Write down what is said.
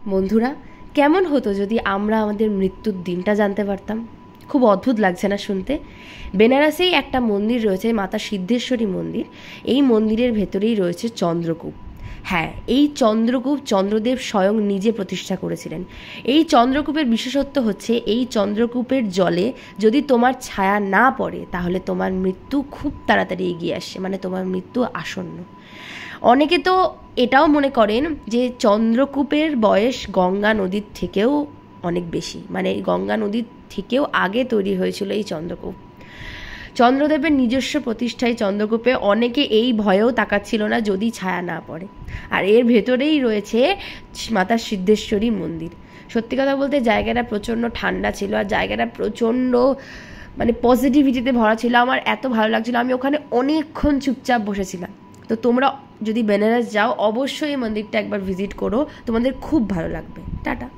বন্ধুরা, কেমন হতো যদি আমরা আমাদের মৃত্যুর দিনটা জানতে পারতাম? খুব অদ্ভুত লাগছে না শুনতে? বেনারসেই একটা মন্দির রয়েছে, মাতা সিদ্ধেশ্বরী মন্দির। এই মন্দিরের ভেতরেই রয়েছে চন্দ্রকূপ। হ্যাঁ, এই চন্দ্রকূপ চন্দ্রদেব স্বয়ং নিজে প্রতিষ্ঠা করেছিলেন। এই চন্দ্রকূপের বিশেষত্ব হচ্ছে, এই চন্দ্রকূপের জলে যদি তোমার ছায়া না পড়ে তাহলে তোমার মৃত্যু খুব তাড়াতাড়ি এগিয়ে আসে, মানে তোমার মৃত্যু আসন্ন। অনেকে তো এটাও মনে করেন যে চন্দ্রকূপের বয়স গঙ্গা নদীর থেকেও অনেক বেশি, মানে গঙ্গা নদীর থেকেও আগে তৈরি হয়েছিল এই চন্দ্রকূপ। চন্দ্রদেবের নিজস্ব প্রতিষ্ঠায় চন্দ্রকূপে অনেকে এই ভয়েও তাকাচ্ছিল না যদি ছায়া না পড়ে। আর এর ভেতরেই রয়েছে মাতা সিদ্ধেশ্বরী মন্দির। সত্যি কথা বলতে জায়গাটা প্রচণ্ড ঠান্ডা ছিল, আর জায়গাটা প্রচণ্ড মানে পজিটিভিটিতে ভরা ছিল। আমার এত ভালো লাগছিল, আমি ওখানে অনেকক্ষণ চুপচাপ বসেছিলাম। তো তোমরা যদি বেনারস যাও অবশ্যই এই মন্দিরটা একবার ভিজিট করো, তোমাদের খুব ভালো লাগবে। টাটা।